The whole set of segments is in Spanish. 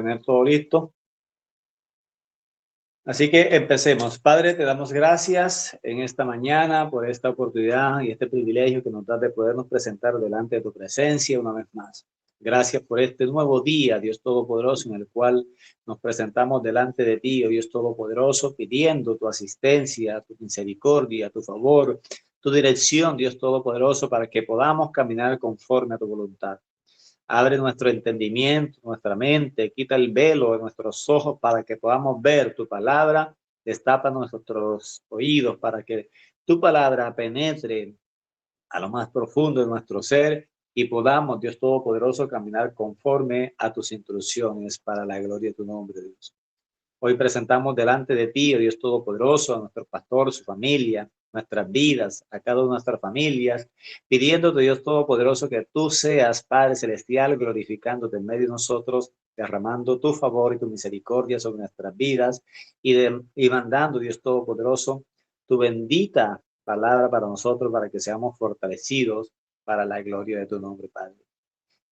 tener todo listo. Así que empecemos. Padre, te damos gracias en esta mañana por esta oportunidad y este privilegio que nos das de podernos presentar delante de tu presencia una vez más. Gracias por este nuevo día, Dios Todopoderoso, en el cual nos presentamos delante de ti, oh Dios Todopoderoso, pidiendo tu asistencia, tu misericordia, tu favor, tu dirección, Dios Todopoderoso, para que podamos caminar conforme a tu voluntad. Abre nuestro entendimiento, nuestra mente, quita el velo de nuestros ojos para que podamos ver tu palabra, destapa nuestros oídos para que tu palabra penetre a lo más profundo de nuestro ser y podamos, Dios Todopoderoso, caminar conforme a tus instrucciones para la gloria de tu nombre, Dios. Hoy presentamos delante de ti, oh Dios Todopoderoso, a nuestro pastor, su familia, nuestras vidas, a cada una de nuestras familias, pidiéndote, Dios Todopoderoso, que tú seas, Padre Celestial, glorificándote en medio de nosotros, derramando tu favor y tu misericordia sobre nuestras vidas y mandando, Dios Todopoderoso, tu bendita palabra para nosotros, para que seamos fortalecidos para la gloria de tu nombre, Padre.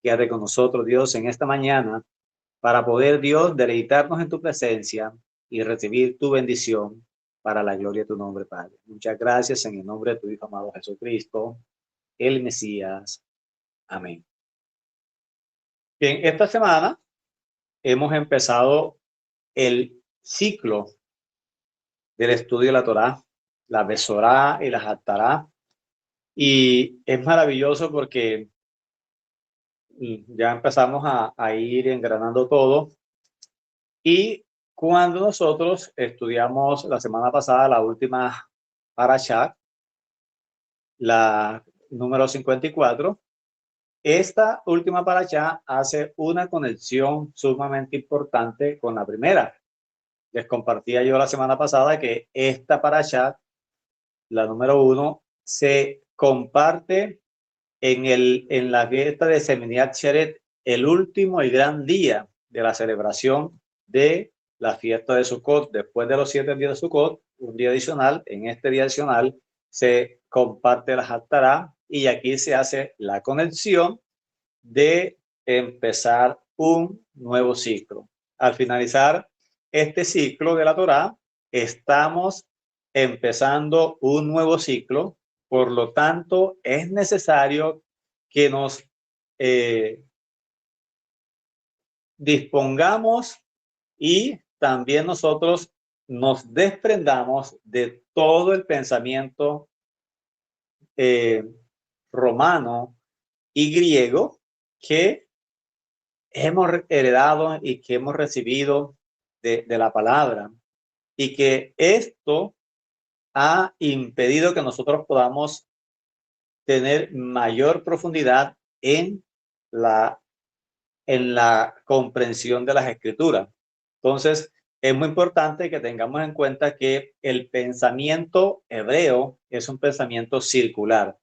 Quédate con nosotros, Dios, en esta mañana, para poder, Dios, deleitarnos en tu presencia y recibir tu bendición para la gloria de tu nombre, Padre. Muchas gracias en el nombre de tu Hijo amado Jesucristo, el Mesías. Amén. Bien, esta semana hemos empezado el ciclo del estudio de la Torá, la Besorá y la Haftará, y es maravilloso porque ya empezamos a ir engranando todo. Y cuando nosotros estudiamos la semana pasada la última parashá, la número 54, esta última parashá hace una conexión sumamente importante con la primera. Les compartía yo la semana pasada que esta parashá, la número 1, se comparte en la fiesta de Seminiat Sheret, el último y gran día de la celebración de la fiesta de Sukkot. Después de los 7 días de Sukkot, un día adicional, en este día adicional se comparte la Haftará y aquí se hace la conexión de empezar un nuevo ciclo. Al finalizar este ciclo de la Torá, estamos empezando un nuevo ciclo. Por lo tanto, es necesario que nos dispongamos y también nosotros nos desprendamos de todo el pensamiento romano y griego que hemos heredado y que hemos recibido de la palabra, y que esto ha impedido que nosotros podamos tener mayor profundidad en la comprensión de las escrituras. Entonces, es muy importante que tengamos en cuenta que el pensamiento hebreo es un pensamiento circular,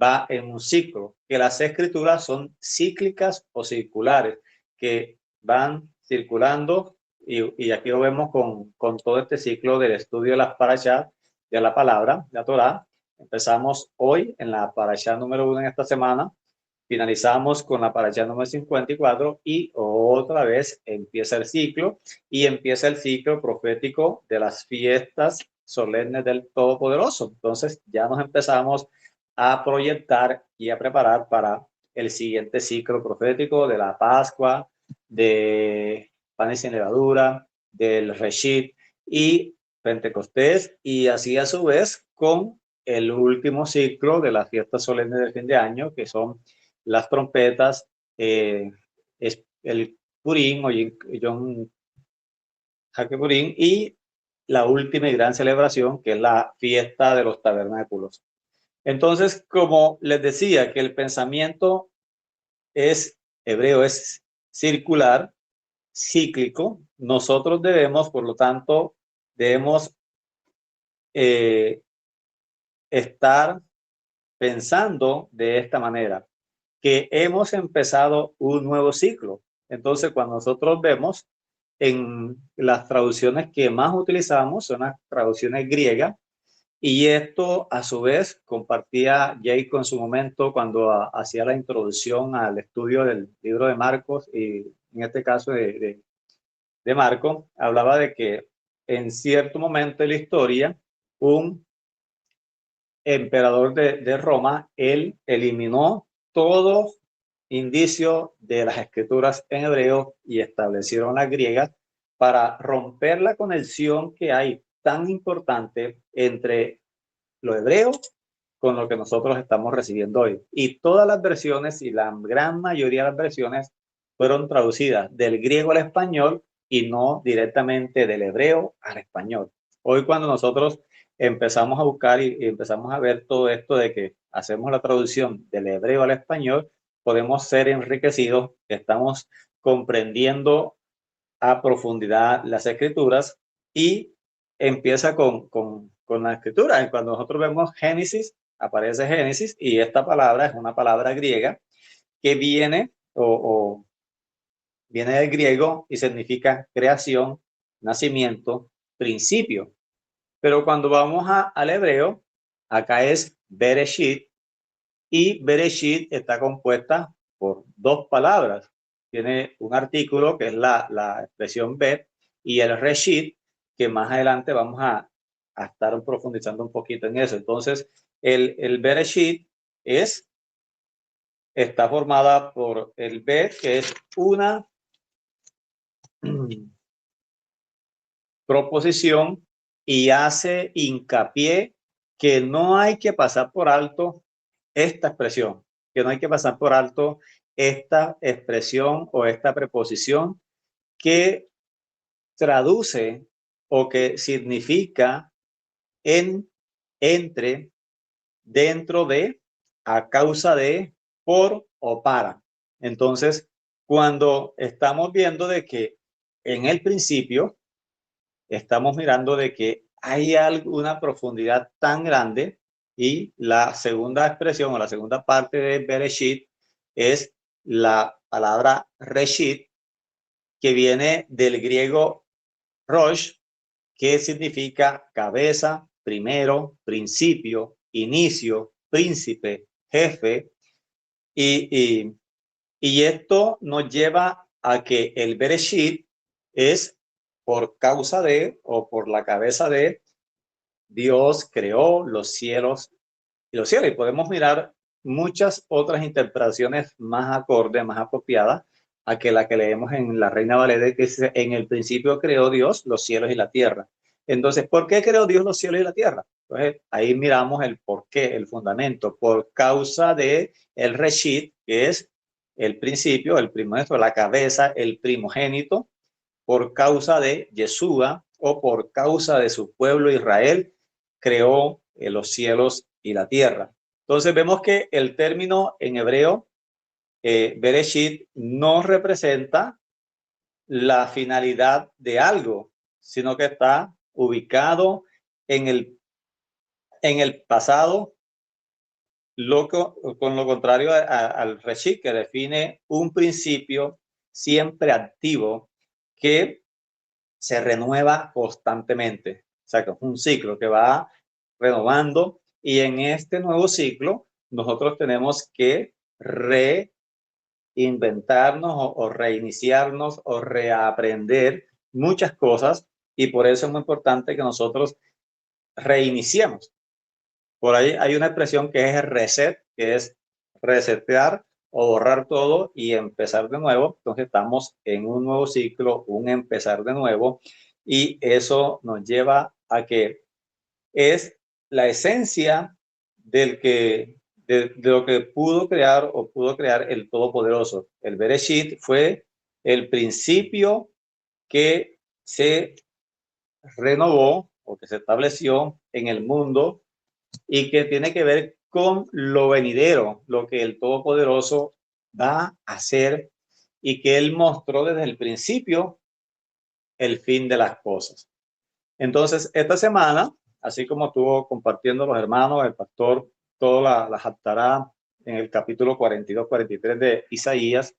va en un ciclo, que las escrituras son cíclicas o circulares, que van circulando, y aquí lo vemos con todo este ciclo del estudio de las parashá, de la palabra, la Torá. Empezamos hoy en la parashá número 1 en esta semana, finalizamos con la parashá número 54 y otra vez empieza el ciclo, y empieza el ciclo profético de las fiestas solemnes del Todopoderoso. Entonces ya nos empezamos a proyectar y a preparar para el siguiente ciclo profético de la Pascua, de panes sin levadura, del Reshit y Pentecostés, y así a su vez con el último ciclo de las fiestas solemnes del fin de año, que son las trompetas, el Purim o Yom HaKippurim, y la última y gran celebración, que es la fiesta de los tabernáculos. Entonces, como les decía, que el pensamiento hebreo es circular, cíclico, nosotros debemos, por lo tanto, debemos estar pensando de esta manera, que hemos empezado un nuevo ciclo. Entonces, cuando nosotros vemos en las traducciones que más utilizamos, son las traducciones griegas, y esto a su vez compartía Jake en su momento cuando hacía la introducción al estudio del libro de Marcos, y en este caso de de Marco hablaba de que en cierto momento de la historia, un emperador de Roma, él eliminó todo indicio de las escrituras en hebreo y establecieron las griegas para romper la conexión que hay tan importante entre lo hebreo con lo que nosotros estamos recibiendo hoy. Y todas las versiones y la gran mayoría de las versiones fueron traducidas del griego al español y no directamente del hebreo al español. Hoy cuando nosotros empezamos a buscar y empezamos a ver todo esto de que hacemos la traducción del hebreo al español, podemos ser enriquecidos, estamos comprendiendo a profundidad las escrituras y empieza con la escritura. Cuando nosotros vemos Génesis, aparece Génesis y esta palabra es una palabra griega que viene o viene del griego y significa creación, nacimiento, principio. Pero cuando vamos al hebreo, acá es Bereshit y Bereshit está compuesta por dos palabras. Tiene un artículo que es la expresión Bet y el Reshit, que más adelante vamos a estar profundizando un poquito en eso. Entonces, el Bereshit está formada por el Bet, que es una proposición y hace hincapié que no hay que pasar por alto esta expresión, que no hay que pasar por alto esta expresión o esta preposición que traduce o que significa en, entre, dentro de, a causa de, por o para. Entonces, cuando estamos viendo de que en el principio estamos mirando de que hay alguna profundidad tan grande y la segunda expresión o la segunda parte de Bereshit es la palabra Reshit, que viene del griego Rosh, que significa cabeza, primero, principio, inicio, príncipe, jefe, y, y, y esto nos lleva a que el Bereshit es por causa de o por la cabeza de Dios creó los cielos y los cielos. Y podemos mirar muchas otras interpretaciones más acordes, más apropiadas a que la que leemos en la Reina Valera, que dice, en el principio creó Dios los cielos y la tierra. Entonces, ¿por qué creó Dios los cielos y la tierra? Entonces, ahí miramos el por qué, el fundamento, por causa de el Reshit, que es el principio, el primogénito, la cabeza, el primogénito, por causa de Yeshua o por causa de su pueblo Israel, creó los cielos y la tierra. Entonces vemos que el término en hebreo, Bereshit, no representa la finalidad de algo, sino que está ubicado en el pasado, con lo contrario al Reshit, que define un principio siempre activo que se renueva constantemente. O sea, que es un ciclo que va renovando y en este nuevo ciclo nosotros tenemos que reinventarnos o reiniciarnos o reaprender muchas cosas y por eso es muy importante que nosotros reiniciemos. Por ahí hay una expresión que es el reset, que es resetear o borrar todo y empezar de nuevo. Entonces estamos en un nuevo ciclo, un empezar de nuevo, y eso nos lleva a que es la esencia de lo que pudo crear o pudo crear el Todopoderoso. El Bereshit fue el principio que se renovó o que se estableció en el mundo y que tiene que ver con lo venidero, lo que el Todopoderoso va a hacer y que Él mostró desde el principio el fin de las cosas. Entonces, esta semana, así como estuvo compartiendo los hermanos, el pastor, toda la Haftará en el capítulo 42, 43 de Isaías,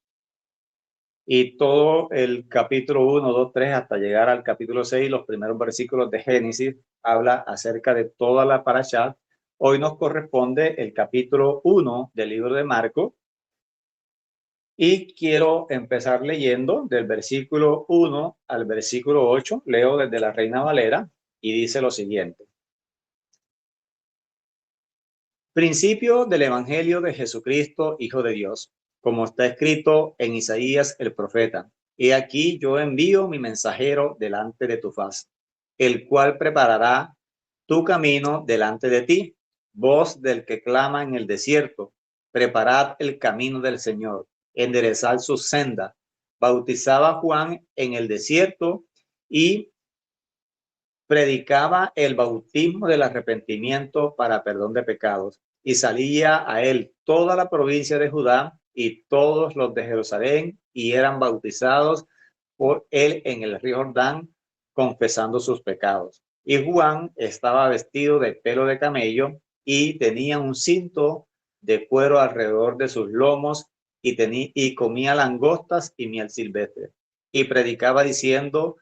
y todo el capítulo 1, 2, 3, hasta llegar al capítulo 6, los primeros versículos de Génesis, habla acerca de toda la parashá. Hoy nos corresponde el capítulo 1 del libro de Marcos, Y quiero empezar leyendo del versículo 1 al versículo 8. Leo desde la Reina Valera y dice lo siguiente. Principio del Evangelio de Jesucristo, Hijo de Dios, como está escrito en Isaías el profeta. He aquí yo envío mi mensajero delante de tu faz, el cual preparará tu camino delante de ti. Voz del que clama en el desierto, preparad el camino del Señor, enderezad su senda. Bautizaba Juan en el desierto y predicaba el bautismo del arrepentimiento para perdón de pecados, y salía a él toda la provincia de Judá y todos los de Jerusalén, y eran bautizados por él en el río Jordán, confesando sus pecados. Y Juan estaba vestido de pelo de camello y tenía un cinto de cuero alrededor de sus lomos, y comía langostas y miel silvestre. Y predicaba diciendo: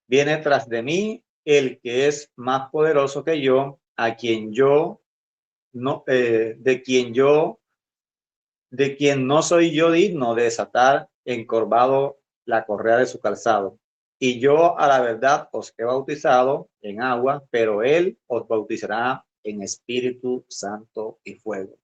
viene tras de mí el que es más poderoso que yo, a quien yo no, de quien no soy yo digno de desatar encorvado la correa de su calzado. Y yo a la verdad os he bautizado en agua, pero él os bautizará en Espíritu Santo y fuego.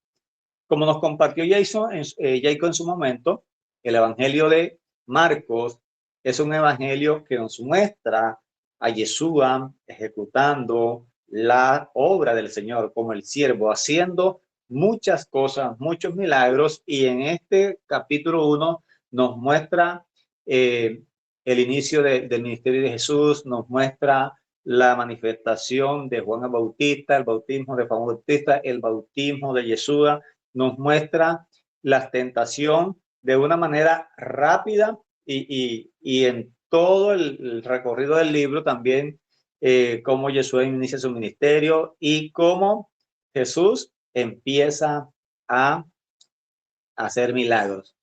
Como nos compartió Jason en su momento, el Evangelio de Marcos es un evangelio que nos muestra a Yeshua ejecutando la obra del Señor como el siervo, haciendo muchas cosas, muchos milagros, y en este capítulo 1 nos muestra el inicio del ministerio de Jesús, nos muestra la manifestación de Juan el Bautista, el bautismo de Juan Bautista, el bautismo de Yeshua, nos muestra la tentación de una manera rápida y en todo el recorrido del libro también cómo Jesús inicia su ministerio y cómo Jesús empieza a hacer milagros.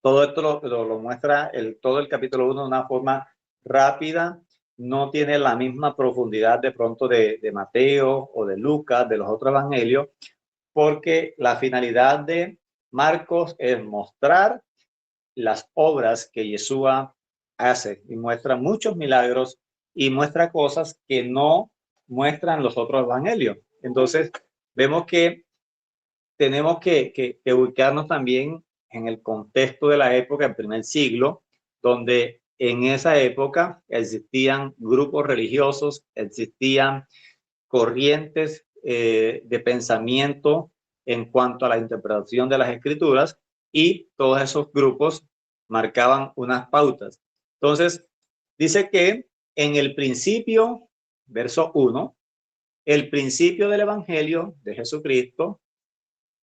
Todo esto lo muestra todo el capítulo 1 de una forma rápida, no tiene la misma profundidad de pronto de Mateo o de Lucas, de los otros evangelios, porque la finalidad de Marcos es mostrar las obras que Yeshua hace y muestra muchos milagros y muestra cosas que no muestran los otros evangelios. Entonces, vemos que tenemos que ubicarnos también en el contexto de la época, el primer siglo, donde en esa época existían grupos religiosos, existían corrientes de pensamiento en cuanto a la interpretación de las escrituras, y todos esos grupos marcaban unas pautas. Entonces, dice que en el principio, verso 1, el principio del Evangelio de Jesucristo,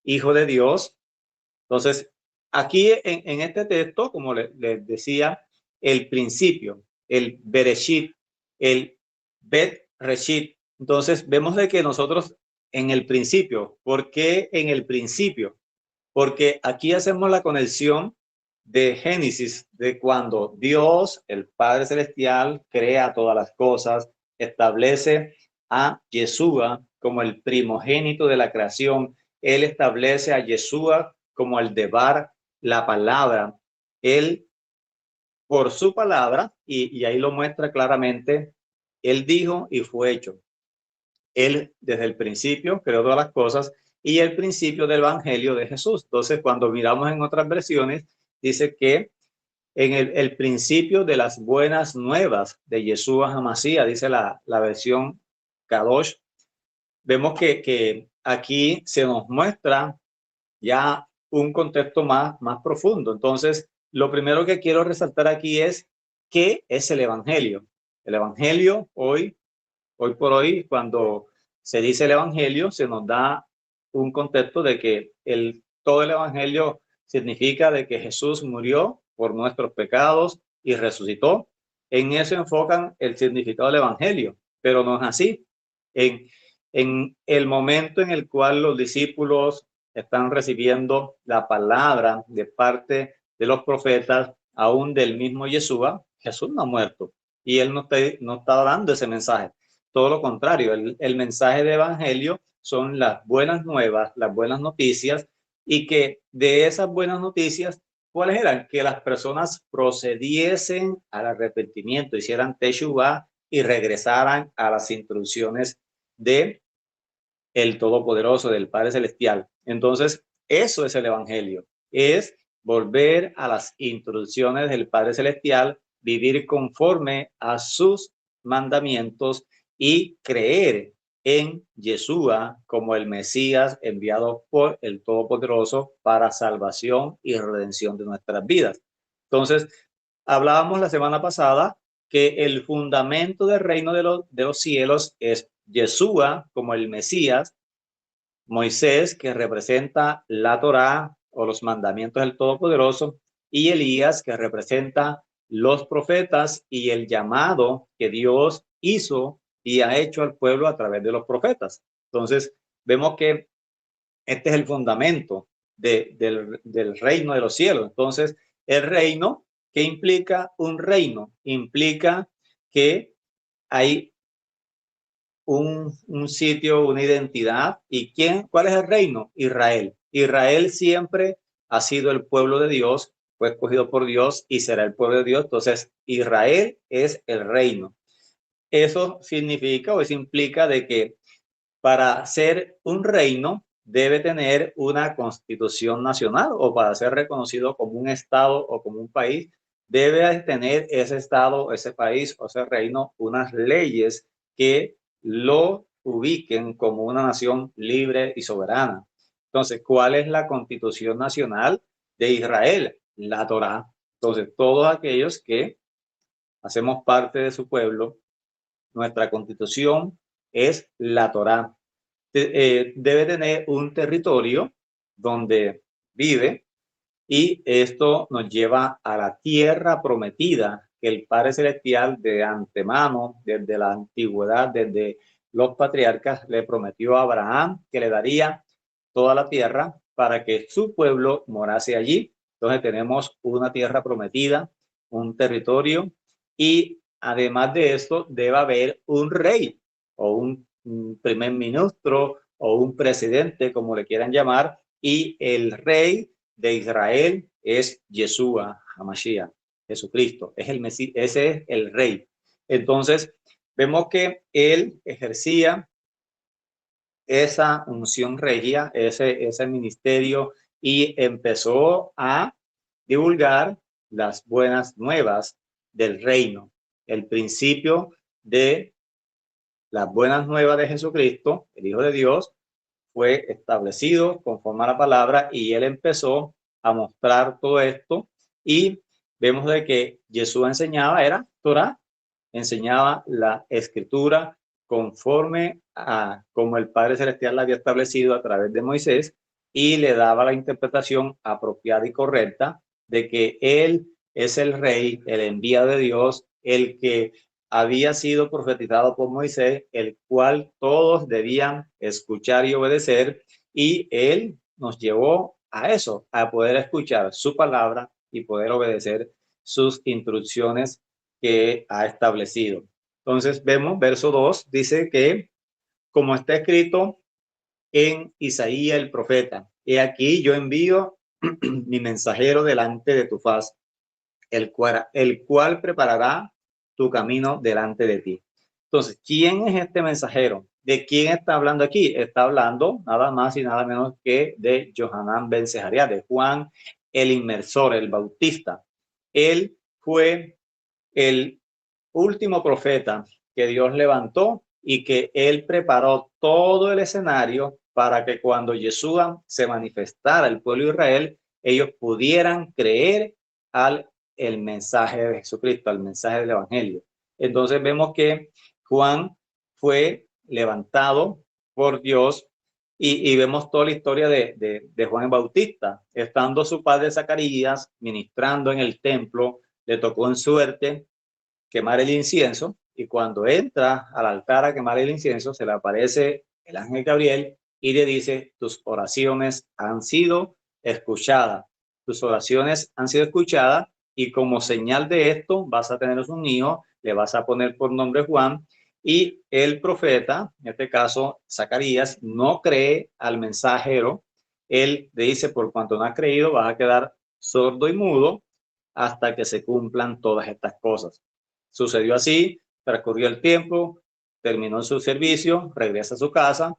Hijo de Dios. Entonces, aquí en este texto, como les decía, el principio, el Bereshit, el Bet Reshit. Entonces, vemos de que nosotros en el principio, ¿por qué en el principio? Porque aquí hacemos la conexión de Génesis, de cuando Dios, el Padre Celestial, crea todas las cosas, establece a Yeshua como el primogénito de la creación. Él establece a Yeshua como el Debar, la palabra. Él, por su palabra, y ahí lo muestra claramente, él dijo y fue hecho. Él desde el principio creó todas las cosas, y el principio del Evangelio de Jesús. Entonces, cuando miramos en otras versiones, dice que en el principio de las buenas nuevas de Yeshua HaMashiach, dice la versión Kadosh, vemos que aquí se nos muestra ya un contexto más profundo. Entonces, lo primero que quiero resaltar aquí es qué es el Evangelio. El Evangelio hoy por hoy, cuando se dice el Evangelio, se nos da un contexto de que todo el Evangelio significa de que Jesús murió por nuestros pecados y resucitó. En eso enfocan el significado del Evangelio, pero no es así. En el momento en el cual los discípulos están recibiendo la palabra de parte de los profetas, aún del mismo Yeshua, Jesús no ha muerto y él no está dando ese mensaje. Todo lo contrario, el mensaje de evangelio son las buenas nuevas, las buenas noticias, y que de esas buenas noticias ¿cuáles eran? Que las personas procediesen al arrepentimiento, hicieran teshuvá y regresaran a las instrucciones de el Todopoderoso, del Padre Celestial. Entonces, eso es el Evangelio, es volver a las instrucciones del Padre Celestial, vivir conforme a sus mandamientos y creer en Yeshua como el Mesías enviado por el Todopoderoso para salvación y redención de nuestras vidas. Entonces, hablábamos la semana pasada que el fundamento del reino de los cielos es Yeshua como el Mesías, Moisés, que representa la Torá o los mandamientos del Todopoderoso, y Elías, que representa los profetas y el llamado que Dios hizo y ha hecho al pueblo a través de los profetas. Entonces, vemos que este es el fundamento del reino de los cielos. Entonces, el reino, ¿qué implica un reino? Implica que hay un sitio, una identidad. ¿Y cuál es el reino? Israel. Israel siempre ha sido el pueblo de Dios, fue escogido por Dios y será el pueblo de Dios. Entonces, Israel es el reino. Eso significa o eso implica de que para ser un reino debe tener una constitución nacional, o para ser reconocido como un estado o como un país, debe tener ese estado, ese país o ese reino unas leyes que lo ubiquen como una nación libre y soberana. Entonces, ¿cuál es la constitución nacional de Israel? La Torá. Entonces, todos aquellos que hacemos parte de su pueblo, nuestra constitución es la Torá. Debe tener un territorio donde vive, y esto nos lleva a la tierra prometida que el Padre Celestial de antemano, desde la antigüedad, desde los patriarcas, le prometió a Abraham que le daría toda la tierra para que su pueblo morase allí. Entonces tenemos una tierra prometida, un territorio, y además de esto debe haber un rey o un primer ministro o un presidente, como le quieran llamar, y el rey de Israel es Yeshua HaMashiach, Jesucristo, es el Mesías, ese es el rey. Entonces, vemos que él ejercía esa unción regia, ese ministerio, y empezó a divulgar las buenas nuevas del reino, el principio de las buenas nuevas de Jesucristo, el Hijo de Dios, fue establecido conforme a la palabra, y él empezó a mostrar todo esto, y vemos de que Jesús enseñaba, era Torah, enseñaba la escritura conforme a como el Padre Celestial la había establecido a través de Moisés, y le daba la interpretación apropiada y correcta de que él es el rey, el enviado de Dios, el que había sido profetizado por Moisés, el cual todos debían escuchar y obedecer, y él nos llevó a eso, a poder escuchar su palabra y poder obedecer sus instrucciones que ha establecido. Entonces vemos, verso 2, dice que como está escrito en Isaías el profeta, he aquí yo envío mi mensajero delante de tu faz, el cual preparará tu camino delante de ti. Entonces, ¿quién es este mensajero? ¿De quién está hablando aquí? Está hablando nada más y nada menos que de Johanán ben Zacarías, de Juan el Inmersor, el Bautista. Él fue el último profeta que Dios levantó, y que él preparó todo el escenario para que cuando Yeshua se manifestara al pueblo de Israel, ellos pudieran creer al el mensaje de Jesucristo, al mensaje del Evangelio. Entonces vemos que Juan fue levantado por Dios, y vemos toda la historia de Juan el Bautista. Estando su padre Zacarías ministrando en el templo, le tocó en suerte quemar el incienso, y cuando entra al altar a quemar el incienso, se le aparece el ángel Gabriel y le dice: tus oraciones han sido escuchadas, tus oraciones han sido escuchadas, y como señal de esto vas a tener un hijo, le vas a poner por nombre Juan. Y el profeta, en este caso Zacarías, no cree al mensajero. Él le dice: por cuanto no has creído, vas a quedar sordo y mudo, hasta que se cumplan todas estas cosas. Sucedió así, transcurrió el tiempo, terminó su servicio, regresa a su casa.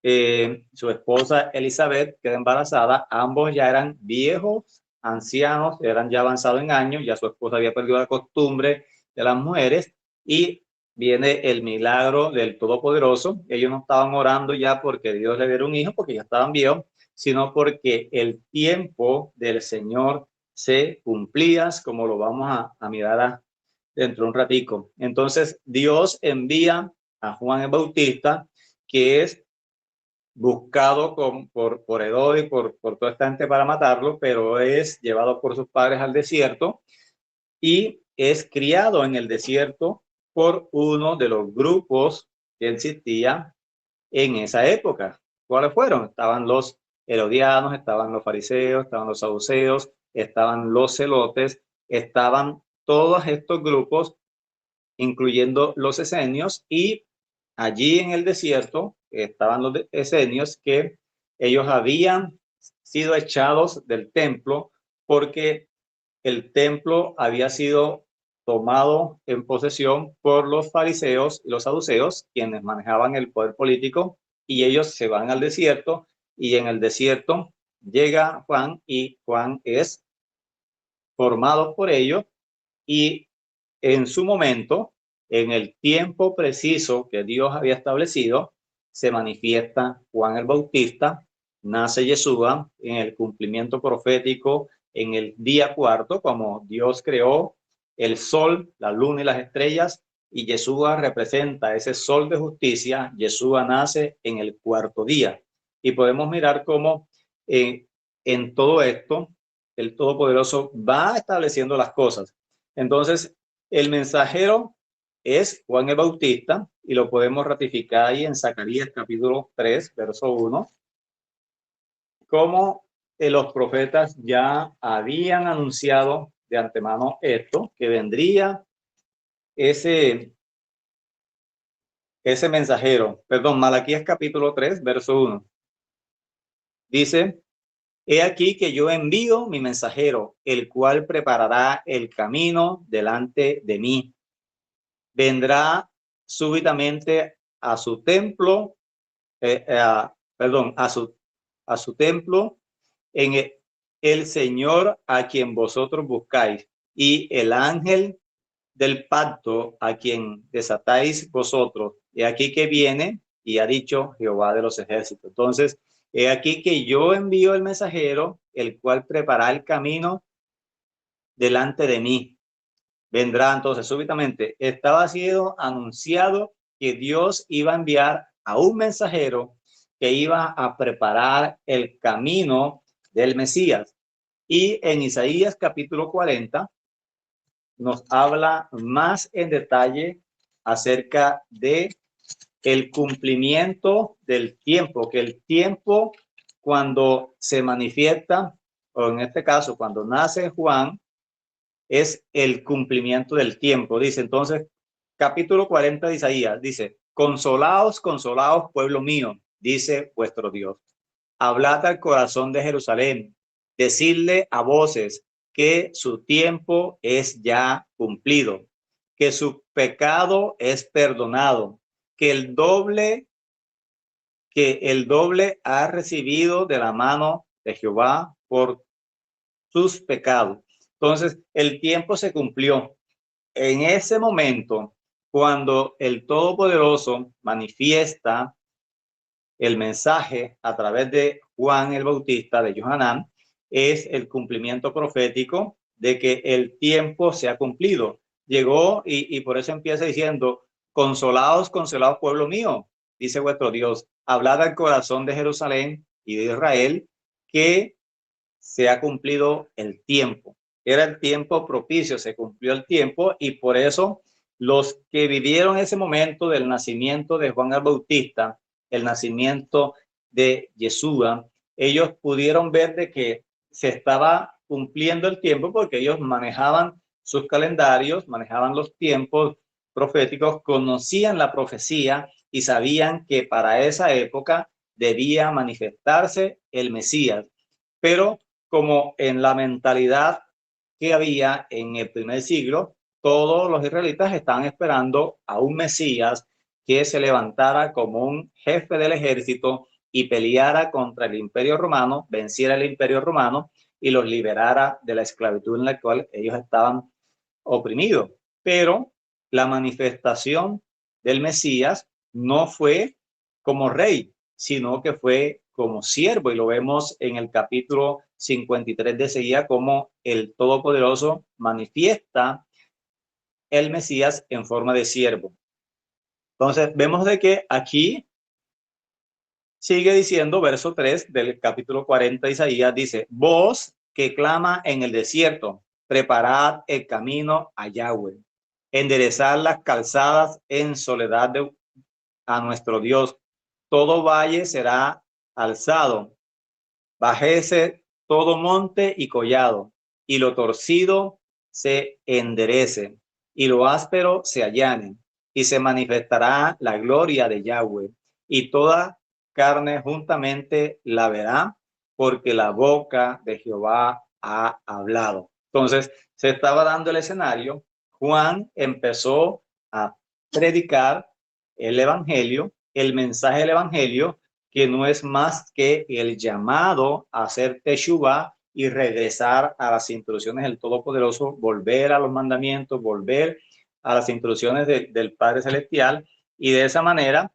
Su esposa Elizabeth queda embarazada. Ambos ya eran viejos, ancianos, eran ya avanzados en años, ya su esposa había perdido la costumbre de las mujeres, y viene el milagro del Todopoderoso. Ellos no estaban orando ya porque Dios le diera un hijo, porque ya estaban viejos, sino porque el tiempo del Señor se cumplía, como lo vamos a mirar dentro de un ratico. Entonces Dios envía a Juan el Bautista, que es buscado por Herodes y por toda esta gente para matarlo, pero es llevado por sus padres al desierto y es criado en el desierto por uno de los grupos que existía en esa época. ¿Cuáles fueron? Estaban los herodianos, estaban los fariseos, estaban los saduceos, estaban los celotes, estaban todos estos grupos, incluyendo los esenios, y allí en el desierto estaban los esenios, que ellos habían sido echados del templo porque el templo había sido tomado en posesión por los fariseos y los saduceos, quienes manejaban el poder político, y ellos se van al desierto, y en el desierto llega Juan, y Juan es formado por ellos, y en su momento, en el tiempo preciso que Dios había establecido, se manifiesta Juan el Bautista, nace Yeshua en el cumplimiento profético en el día cuarto, como Dios creó el sol, la luna y las estrellas, y Yeshua representa ese sol de justicia. Yeshua nace en el cuarto día. Y podemos mirar cómo en todo esto el Todopoderoso va estableciendo las cosas. Entonces, el mensajero es Juan el Bautista, y lo podemos ratificar ahí en Zacarías capítulo 3, verso 1, como los profetas ya habían anunciado de antemano esto, que vendría ese mensajero. Perdón, Malaquías capítulo 3, verso 1. Dice: he aquí que yo envío mi mensajero, el cual preparará el camino delante de mí. Vendrá súbitamente a su templo, a su templo, en el Señor a quien vosotros buscáis, y el ángel del pacto a quien desatáis vosotros. He aquí que viene, y ha dicho Jehová de los ejércitos. Entonces, he aquí que yo envío el mensajero, el cual preparará el camino delante de mí. Vendrá entonces súbitamente. Estaba siendo anunciado que Dios iba a enviar a un mensajero que iba a preparar el camino del Mesías. Y en Isaías capítulo 40 nos habla más en detalle acerca de el cumplimiento del tiempo, que el tiempo, cuando se manifiesta, o en este caso cuando nace Juan, es el cumplimiento del tiempo. Dice entonces, capítulo 40 de Isaías, dice: consolaos, consolaos, pueblo mío, dice vuestro Dios. Hablad al corazón de Jerusalén, decidle a voces que su tiempo es ya cumplido, que su pecado es perdonado, que el doble ha recibido de la mano de Jehová por sus pecados. Entonces, el tiempo se cumplió. En ese momento, cuando el Todopoderoso manifiesta el mensaje a través de Juan el Bautista, de Johanán, es el cumplimiento profético de que el tiempo se ha cumplido. Llegó, y por eso empieza diciendo: consolaos, consolaos, pueblo mío, dice vuestro Dios. Hablad al corazón de Jerusalén y de Israel, que se ha cumplido el tiempo. Era el tiempo propicio, se cumplió el tiempo, y por eso los que vivieron ese momento del nacimiento de Juan el Bautista, el nacimiento de Yeshua, ellos pudieron ver de que se estaba cumpliendo el tiempo, porque ellos manejaban sus calendarios, manejaban los tiempos proféticos, conocían la profecía y sabían que para esa época debía manifestarse el Mesías. Pero como en la mentalidad que había en el primer siglo, todos los israelitas estaban esperando a un Mesías que se levantara como un jefe del ejército y peleara contra el Imperio Romano, venciera el Imperio Romano y los liberara de la esclavitud en la cual ellos estaban oprimidos. Pero la manifestación del Mesías no fue como rey, sino que fue como siervo, y lo vemos en el capítulo 53 de Ezequiel, como el Todopoderoso manifiesta el Mesías en forma de siervo. Entonces, vemos de que aquí sigue diciendo, verso 3 del capítulo 40 de Isaías, dice, voz que clama en el desierto, preparad el camino a Yahweh, enderezad las calzadas en soledad a nuestro Dios. Todo valle será alzado, bajese todo monte y collado, y lo torcido se enderece, y lo áspero se allane, y se manifestará la gloria de Yahweh, y toda carne juntamente la verá, porque la boca de Jehová ha hablado. Entonces, se estaba dando el escenario. Juan empezó a predicar el evangelio, el mensaje del evangelio, que no es más que el llamado a hacer teshuvá y regresar a las instrucciones del Todopoderoso, volver a los mandamientos, volver a las instrucciones del Padre Celestial, y de esa manera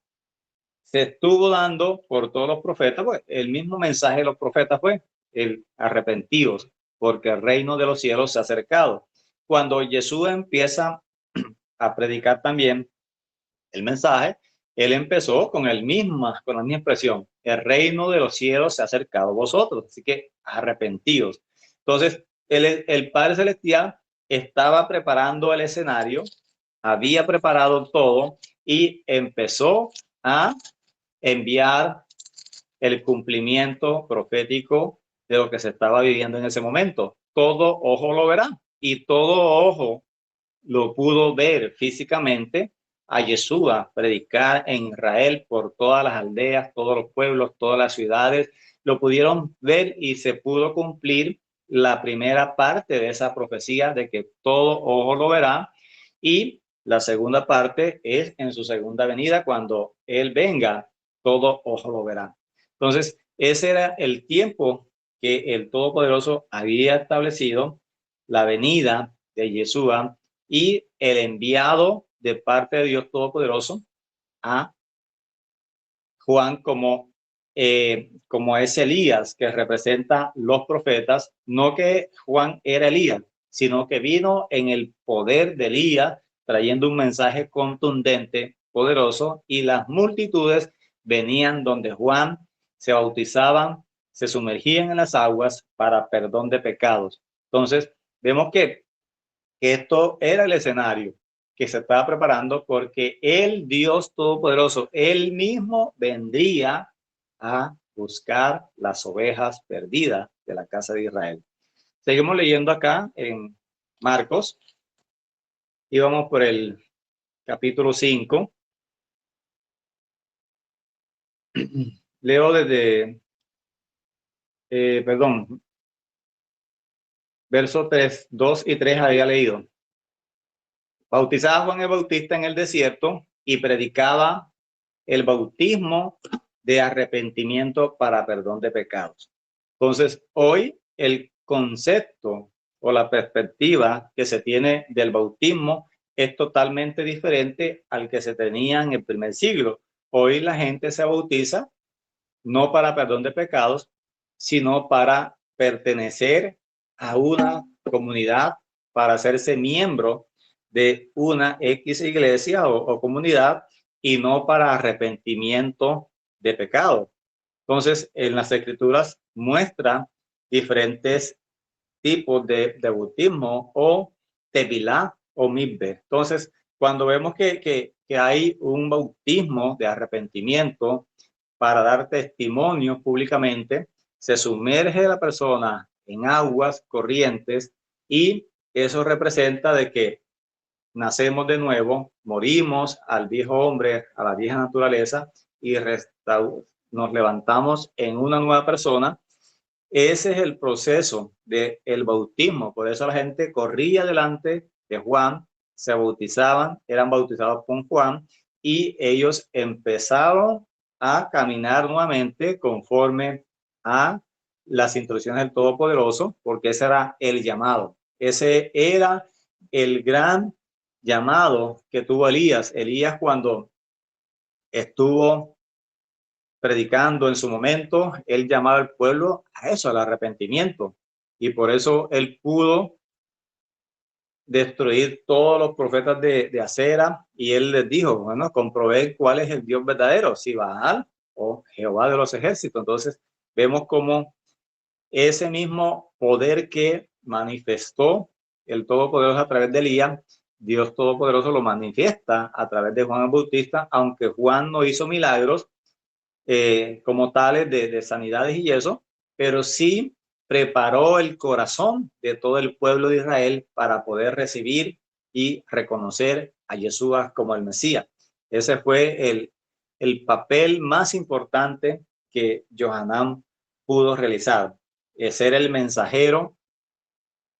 se estuvo dando por todos los profetas, pues el mismo mensaje de los profetas fue el arrepentidos, porque el reino de los cielos se ha acercado. Cuando Jesús empieza a predicar también el mensaje, él empezó con con la misma expresión, el reino de los cielos se ha acercado a vosotros, así que arrepentidos. Entonces, el Padre Celestial estaba preparando el escenario, había preparado todo y empezó a enviar el cumplimiento profético de lo que se estaba viviendo en ese momento. Todo ojo lo verá y todo ojo lo pudo ver físicamente a Yeshua predicar en Israel por todas las aldeas, todos los pueblos, todas las ciudades. Lo pudieron ver y se pudo cumplir la primera parte de esa profecía de que todo ojo lo verá, y la segunda parte es en su segunda venida, cuando Él venga, todo ojo lo verá. Entonces, ese era el tiempo que el Todopoderoso había establecido, la venida de Yeshua y el enviado de parte de Dios Todopoderoso a Juan como es Elías, que representa los profetas. No que Juan era Elías, sino que vino en el poder de Elías, trayendo un mensaje contundente, poderoso, y las multitudes venían donde Juan, se bautizaban, se sumergían en las aguas para perdón de pecados. Entonces, vemos que esto era el escenario que se estaba preparando, porque el Dios Todopoderoso, él mismo vendría a buscar las ovejas perdidas de la casa de Israel. Seguimos leyendo acá en Marcos y vamos por el capítulo 5. Leo desde, verso 3, 2 y 3 había leído. Bautizaba Juan el Bautista en el desierto y predicaba el bautismo de arrepentimiento para perdón de pecados. Entonces, hoy el concepto o la perspectiva que se tiene del bautismo es totalmente diferente al que se tenía en el primer siglo. Hoy la gente se bautiza no para perdón de pecados, sino para pertenecer a una comunidad, para hacerse miembro de una X iglesia o comunidad, y no para arrepentimiento de pecado. Entonces, en las escrituras muestra diferentes tipos de bautismo o tevilá o mibbe. Entonces, cuando vemos que hay un bautismo de arrepentimiento para dar testimonio públicamente, se sumerge la persona en aguas corrientes, y eso representa de que nacemos de nuevo, morimos al viejo hombre, a la vieja naturaleza, y nos levantamos en una nueva persona, Ese es el proceso del bautismo. Por eso la gente corría delante de Juan, se bautizaban, eran bautizados con Juan y ellos empezaron a caminar nuevamente conforme a las instrucciones del Todopoderoso, porque ese era el llamado. Ese era el gran llamado que tuvo Elías. Elías, cuando estuvo predicando en su momento, él llamaba al pueblo a eso, al arrepentimiento. Y por eso él pudo destruir todos los profetas de acera, y él les dijo, bueno, comprobé cuál es el Dios verdadero, si Baal o Jehová de los ejércitos. Entonces vemos cómo ese mismo poder que manifestó el Todopoderoso a través de Elías, Dios Todopoderoso lo manifiesta a través de Juan el Bautista, aunque Juan no hizo milagros como tales de sanidades y eso, pero sí preparó el corazón de todo el pueblo de Israel para poder recibir y reconocer a Yeshua como el Mesías. Ese fue el papel más importante que Johanán pudo realizar, ser el mensajero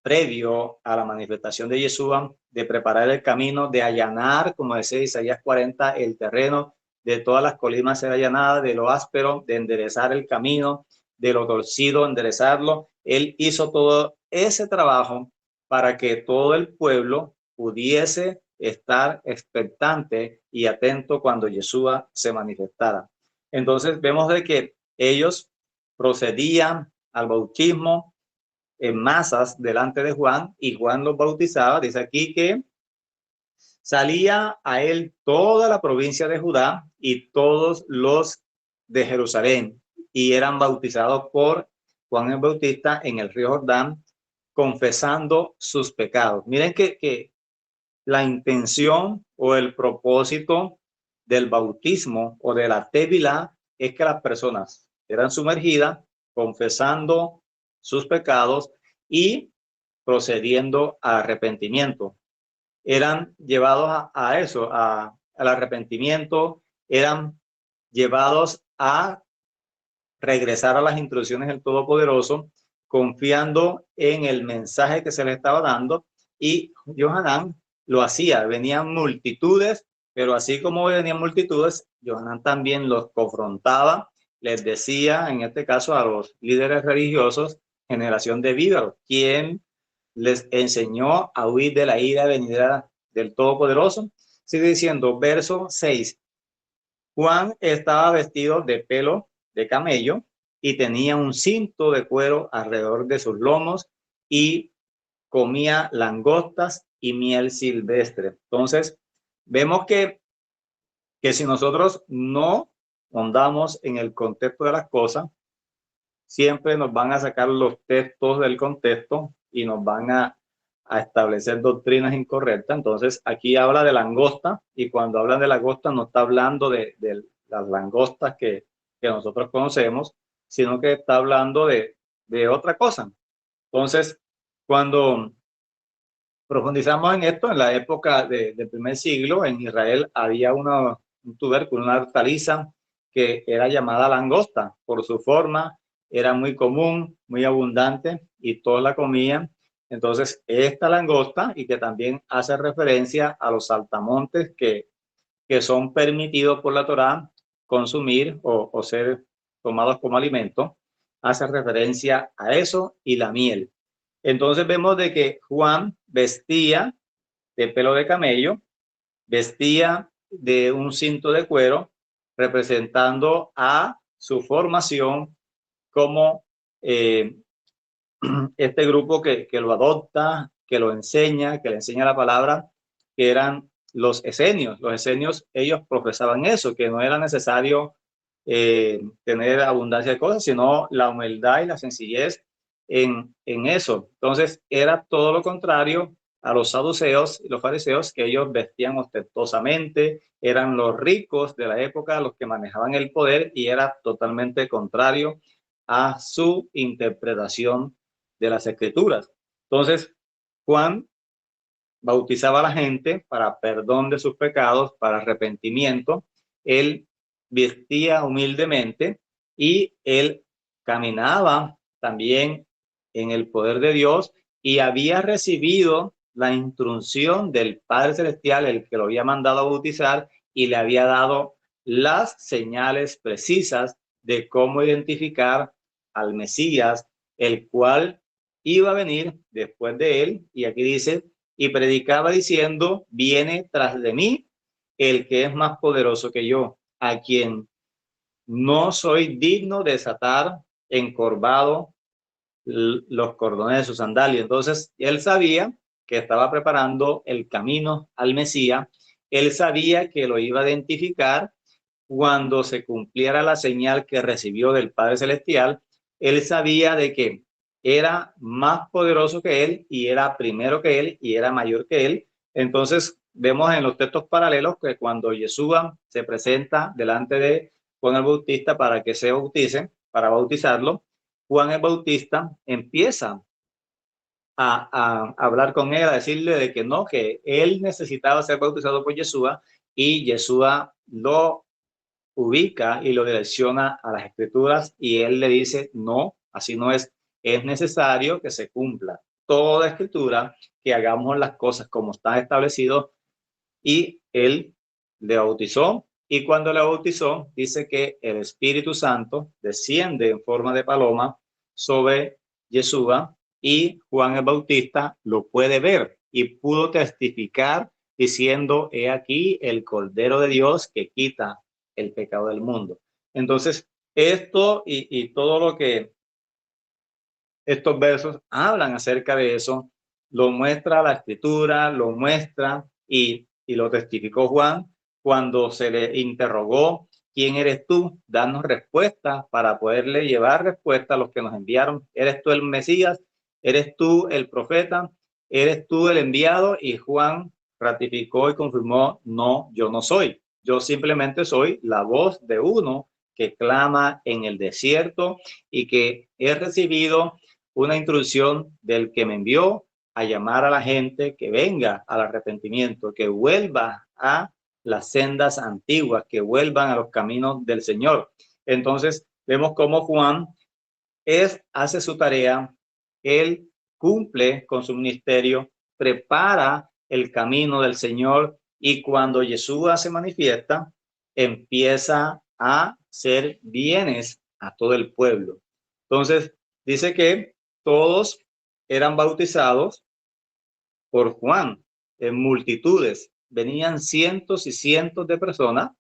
previo a la manifestación de Yeshua, de preparar el camino, de allanar, como decía Isaías 40, el terreno, de todas las colinas ser allanada, de lo áspero, de enderezar el camino, de lo torcido, enderezarlo. Él hizo todo ese trabajo para que todo el pueblo pudiese estar expectante y atento cuando Yeshua se manifestara. Entonces vemos de que ellos procedían al bautismo en masas delante de Juan, y Juan los bautizaba. Dice aquí que salía a él toda la provincia de Judá y todos los de Jerusalén, y eran bautizados por Juan el Bautista en el río Jordán, confesando sus pecados. Miren que la intención o el propósito del bautismo o de la tevilá es que las personas eran sumergidas confesando sus pecados y procediendo a arrepentimiento. Eran llevados a eso, al arrepentimiento, eran llevados a regresar a las instrucciones del Todopoderoso, confiando en el mensaje que se le estaba dando. Y Johanán lo hacía, venían multitudes, pero así como venían multitudes, Johanán también los confrontaba, les decía, en este caso a los líderes religiosos, generación de víboras, quien les enseñó a huir de la ira venidera del Todopoderoso. Sigue diciendo, verso 6, Juan estaba vestido de pelo de camello y tenía un cinto de cuero alrededor de sus lomos y comía langostas y miel silvestre. Entonces, vemos que si nosotros no andamos en el contexto de las cosas, siempre nos van a sacar los textos del contexto y nos van a establecer doctrinas incorrectas. Entonces, aquí habla de langosta, y cuando habla de langosta no está hablando de las langostas que nosotros conocemos, sino que está hablando de otra cosa. Entonces, cuando profundizamos en esto, en la época del primer siglo, en Israel había un tubérculo, una hortaliza que era llamada langosta. Por su forma, era muy común, muy abundante, y todos la comían. Entonces, esta langosta, y que también hace referencia a los saltamontes que son permitidos por la Torá consumir o ser tomados como alimento, hace referencia a eso, y la miel. Entonces vemos de que Juan vestía de pelo de camello, vestía de un cinto de cuero, representando a su formación como este grupo que lo adopta, que lo enseña, que le enseña la palabra, que eran los esenios. Los esenios, ellos profesaban eso, que no era necesario tener abundancia de cosas, sino la humildad y la sencillez en eso. Entonces, era todo lo contrario a los saduceos y los fariseos, que ellos vestían ostentosamente, eran los ricos de la época los que manejaban el poder, y era totalmente contrario a su interpretación de las escrituras. Entonces, Juan bautizaba a la gente para perdón de sus pecados, para arrepentimiento. Él vestía humildemente y él caminaba también en el poder de Dios y había recibido la instrucción del Padre Celestial, el que lo había mandado a bautizar, y le había dado las señales precisas de cómo identificar al Mesías, el cual iba a venir después de él. Y aquí dice, y predicaba diciendo, viene tras de mí el que es más poderoso que yo, a quien no soy digno de desatar encorvado los cordones de su sandalia. Entonces, él sabía que estaba preparando el camino al Mesías. Él sabía que lo iba a identificar cuando se cumpliera la señal que recibió del Padre Celestial. Él sabía de que era más poderoso que él y era primero que él y era mayor que él. Entonces, vemos en los textos paralelos que cuando Yeshua se presenta delante de Juan el Bautista para que se bautice, para bautizarlo, Juan el Bautista empieza a hablar con él, a decirle de que no, que él necesitaba ser bautizado por Yeshua y Yeshua lo ubica y lo direcciona a las escrituras y él le dice, no, así no es, es necesario que se cumpla toda escritura, que hagamos las cosas como está establecido y él le bautizó y cuando le bautizó dice que el Espíritu Santo desciende en forma de paloma sobre Yeshua y Juan el Bautista lo puede ver y pudo testificar diciendo, he aquí el Cordero de Dios que quita el pecado del mundo. Entonces, esto y todo lo que estos versos hablan acerca de eso, lo muestra la escritura, lo muestra y lo testificó Juan cuando se le interrogó, ¿quién eres tú? Danos respuesta para poderle llevar respuesta a los que nos enviaron. ¿Eres tú el Mesías? ¿Eres tú el profeta? ¿Eres tú el enviado? Y Juan ratificó y confirmó, no, yo no soy. Yo simplemente soy la voz de uno que clama en el desierto y que he recibido una instrucción del que me envió a llamar a la gente que venga al arrepentimiento, que vuelva a las sendas antiguas, que vuelvan a los caminos del Señor. Entonces, vemos cómo Juan hace su tarea, él cumple con su ministerio, prepara el camino del Señor y cuando Yeshua se manifiesta, empieza a hacer bienes a todo el pueblo. Entonces, dice que todos eran bautizados por Juan en multitudes. Venían cientos y cientos de personas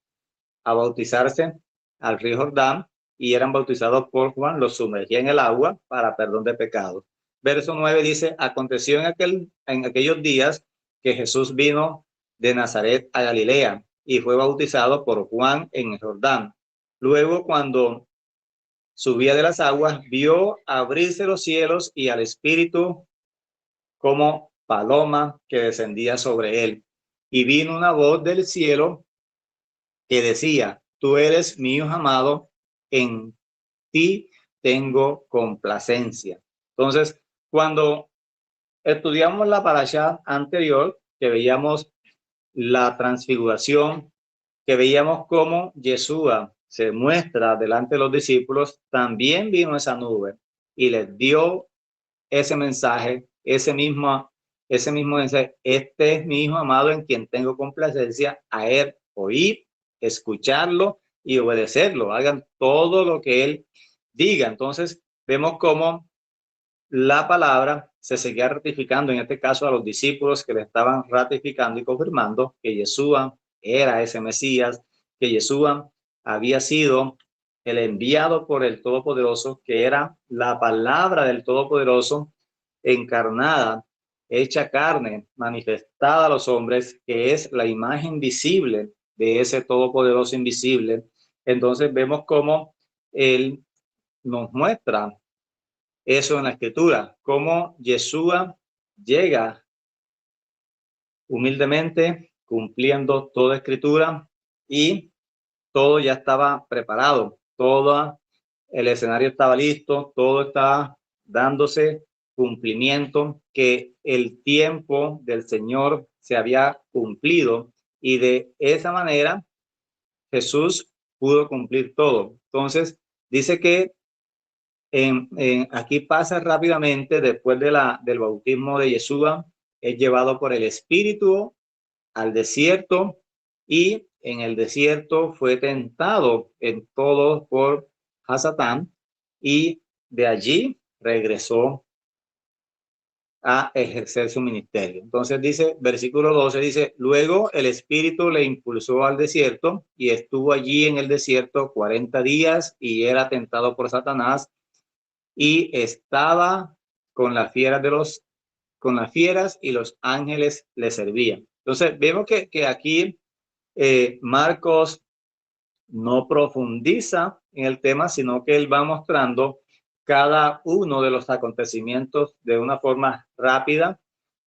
a bautizarse al río Jordán y eran bautizados por Juan, los sumergía en el agua para perdón de pecados. Verso 9 dice, aconteció en aquellos días que Jesús vino de Nazaret a Galilea y fue bautizado por Juan en el Jordán. Luego, cuando subía de las aguas, vio abrirse los cielos y al Espíritu como paloma que descendía sobre él. Y vino una voz del cielo que decía, tú eres mi hijo amado, en ti tengo complacencia. Entonces, cuando estudiamos la parashá anterior, que veíamos la transfiguración, que veíamos cómo Yeshua se muestra delante de los discípulos, también vino esa nube y les dio ese mensaje, ese mismo mensaje, este es mi hijo amado en quien tengo complacencia, a él oír, escucharlo y obedecerlo, hagan todo lo que él diga. Entonces vemos cómo la palabra se seguía ratificando, en este caso a los discípulos que le estaban ratificando y confirmando que Yeshua era ese Mesías, que Yeshua había sido el enviado por el Todopoderoso, que era la palabra del Todopoderoso encarnada, hecha carne, manifestada a los hombres, que es la imagen visible de ese Todopoderoso invisible. Entonces vemos cómo él nos muestra eso en la escritura, cómo Yeshua llega humildemente cumpliendo toda escritura y todo ya estaba preparado, todo el escenario estaba listo, todo estaba dándose cumplimiento, que el tiempo del Señor se había cumplido y de esa manera Jesús pudo cumplir todo. Entonces, dice que Aquí pasa rápidamente, después del bautismo de Yeshua, es llevado por el Espíritu al desierto y en el desierto fue tentado en todo por Hasatán y de allí regresó a ejercer su ministerio. Entonces dice, versículo 12 dice, luego el Espíritu le impulsó al desierto y estuvo allí en el desierto 40 días y era tentado por Satanás y estaba con las fieras con las fieras y los ángeles le servían. Entonces vemos que aquí Marcos no profundiza en el tema, sino que él va mostrando cada uno de los acontecimientos de una forma rápida,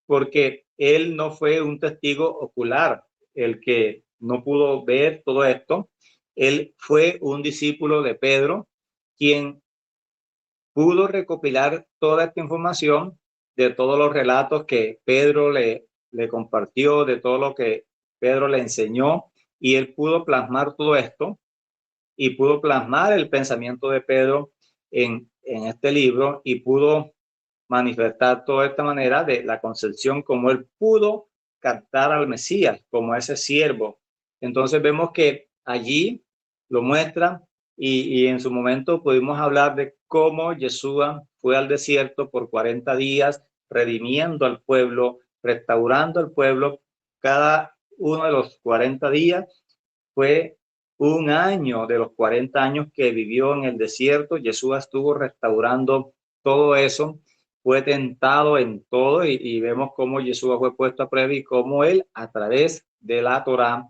porque él no fue un testigo ocular, el que no pudo ver todo esto. Él fue un discípulo de Pedro, quien pudo recopilar toda esta información de todos los relatos que Pedro le compartió, de todo lo que Pedro le enseñó, y él pudo plasmar todo esto y pudo plasmar el pensamiento de Pedro en este libro y pudo manifestar toda esta manera de la concepción, como él pudo captar al Mesías, como ese siervo. Entonces vemos que allí lo muestra y en su momento pudimos hablar de cómo Yeshua fue al desierto por 40 días, redimiendo al pueblo, restaurando al pueblo. Cada uno de los 40 días fue un año de los 40 años que vivió en el desierto. Yeshua estuvo restaurando todo eso, fue tentado en todo y vemos cómo Yeshua fue puesto a prueba y cómo él a través de la Torá,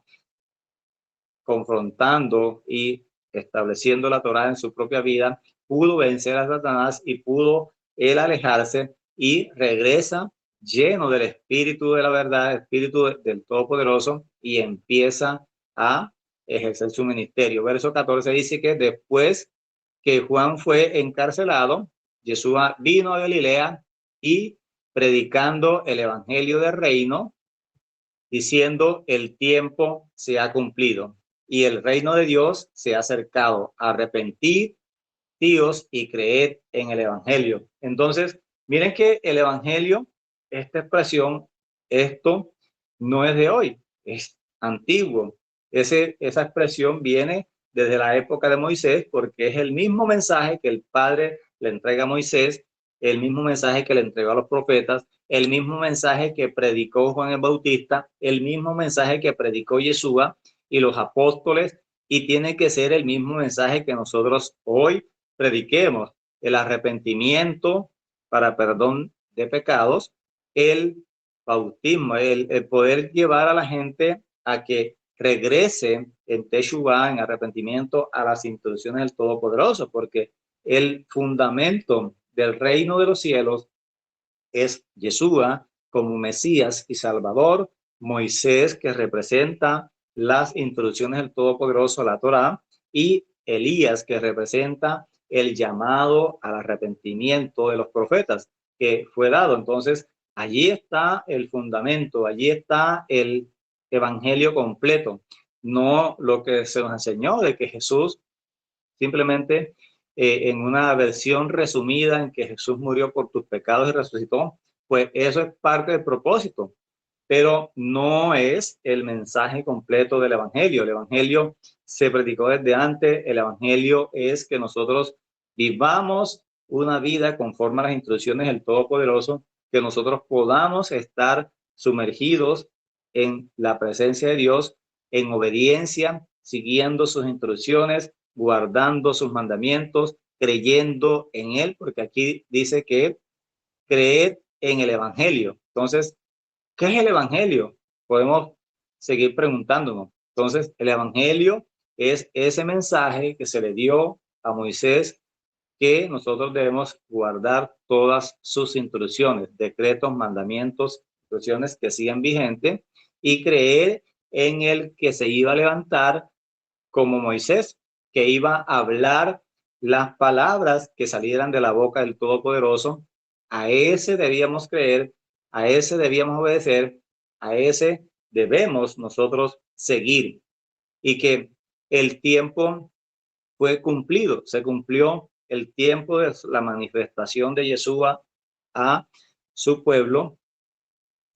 confrontando y estableciendo la Torá en su propia vida, pudo vencer a Satanás y pudo él alejarse y regresa lleno del Espíritu de la verdad, Espíritu del Todopoderoso y empieza a ejercer su ministerio. Verso 14 dice que después que Juan fue encarcelado, Yeshua vino a Galilea y predicando el evangelio del reino, diciendo el tiempo se ha cumplido y el reino de Dios se ha acercado. Arrepentir, Dios, y creer en el evangelio. Entonces, miren que el evangelio, esta expresión, esto no es de hoy, es antiguo. Esa expresión viene desde la época de Moisés, porque es el mismo mensaje que el Padre le entrega a Moisés, el mismo mensaje que le entregó a los profetas, el mismo mensaje que predicó Juan el Bautista, el mismo mensaje que predicó Yeshua y los apóstoles, y tiene que ser el mismo mensaje que nosotros hoy prediquemos: el arrepentimiento para perdón de pecados, el bautismo, el poder llevar a la gente a que regrese en Teshuvá, en arrepentimiento, a las instrucciones del Todopoderoso, porque el fundamento del reino de los cielos es Yeshua como Mesías y Salvador, Moisés, que representa las instrucciones del Todopoderoso, la Torá, y Elías, que representa el llamado al arrepentimiento de los profetas que fue dado. Entonces, allí está el fundamento, allí está el evangelio completo, no lo que se nos enseñó de que Jesús simplemente en una versión resumida en que Jesús murió por tus pecados y resucitó, pues eso es parte del propósito, pero no es el mensaje completo del evangelio. El evangelio se predicó desde antes. El evangelio es que nosotros vivamos una vida conforme a las instrucciones del Todopoderoso, que nosotros podamos estar sumergidos en la presencia de Dios, en obediencia, siguiendo sus instrucciones, guardando sus mandamientos, creyendo en Él, porque aquí dice que creer en el evangelio. Entonces, ¿qué es el evangelio? Podemos seguir preguntándonos. Entonces, el evangelio es ese mensaje que se le dio a Moisés, que nosotros debemos guardar todas sus instrucciones, decretos, mandamientos, instrucciones que sigan vigentes, y creer en el que se iba a levantar como Moisés, que iba a hablar las palabras que salieran de la boca del Todopoderoso. A ese debíamos creer, a ese debíamos obedecer, a ese debemos nosotros seguir, y que el tiempo fue cumplido, se cumplió el tiempo de la manifestación de Yeshua a su pueblo,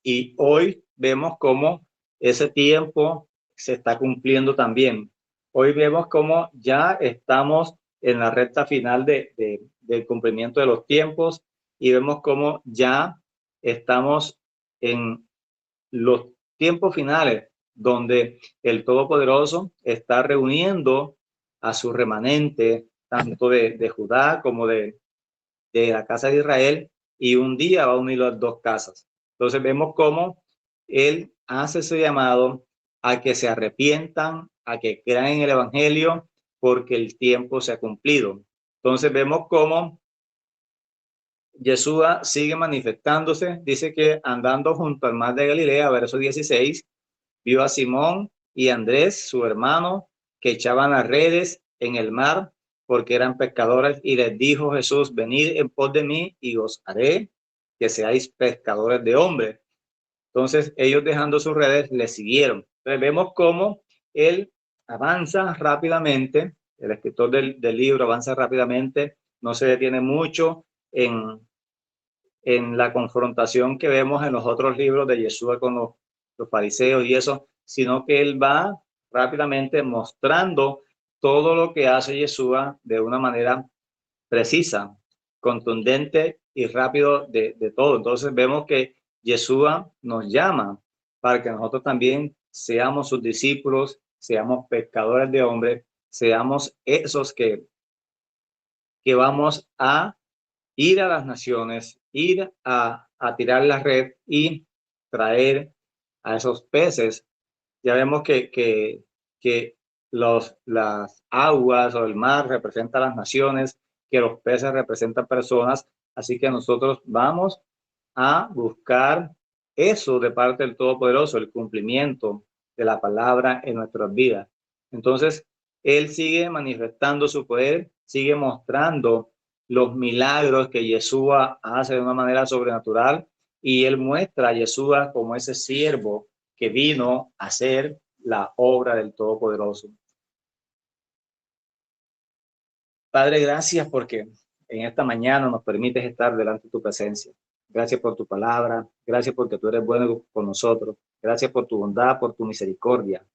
y hoy vemos cómo ese tiempo se está cumpliendo también. Hoy vemos cómo ya estamos en la recta final del cumplimiento de los tiempos, y vemos cómo ya estamos en los tiempos finales, donde el Todopoderoso está reuniendo a su remanente, tanto de Judá como de la casa de Israel, y un día va a unir las dos casas. Entonces vemos cómo Él hace ese llamado a que se arrepientan, a que crean en el Evangelio, porque el tiempo se ha cumplido. Entonces vemos cómo Yeshua sigue manifestándose. Dice que andando junto al mar de Galilea, verso 16, vio a Simón y Andrés, su hermano, que echaban las redes en el mar porque eran pescadores, y les dijo Jesús: venid en pos de mí y os haré que seáis pescadores de hombres. Entonces ellos, dejando sus redes, le siguieron. Entonces vemos cómo él avanza rápidamente, el escritor del libro avanza rápidamente, no se detiene mucho en la confrontación que vemos en los otros libros de Yeshua con los fariseos y eso, sino que él va rápidamente mostrando todo lo que hace Yeshua de una manera precisa, contundente y rápido de todo. Entonces vemos que Yeshua nos llama para que nosotros también seamos sus discípulos, seamos pescadores de hombres, seamos esos que vamos a ir a las naciones, ir a tirar la red y traer a esos peces. Ya vemos que las aguas o el mar representan las naciones, que los peces representan personas, así que nosotros vamos a buscar eso de parte del Todopoderoso, el cumplimiento de la palabra en nuestras vidas. Entonces, Él sigue manifestando su poder, sigue mostrando los milagros que Yeshua hace de una manera sobrenatural, y Él muestra a Yeshua como ese siervo que vino a hacer la obra del Todopoderoso. Padre, gracias porque en esta mañana nos permites estar delante de tu presencia. Gracias por tu palabra, gracias porque tú eres bueno con nosotros, gracias por tu bondad, por tu misericordia.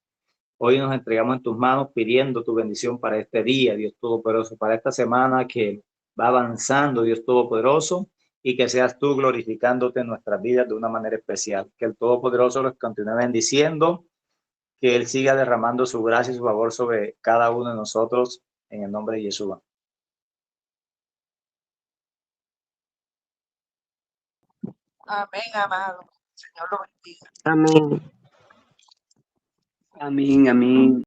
Hoy nos entregamos en tus manos pidiendo tu bendición para este día, Dios Todopoderoso, para esta semana que va avanzando, Dios Todopoderoso, y que seas tú glorificándote en nuestras vidas de una manera especial. Que el Todopoderoso los continúe bendiciendo, que Él siga derramando su gracia y su favor sobre cada uno de nosotros, en el nombre de Yeshua. Amén, amado. Señor lo bendiga. Amén. Amén, amén.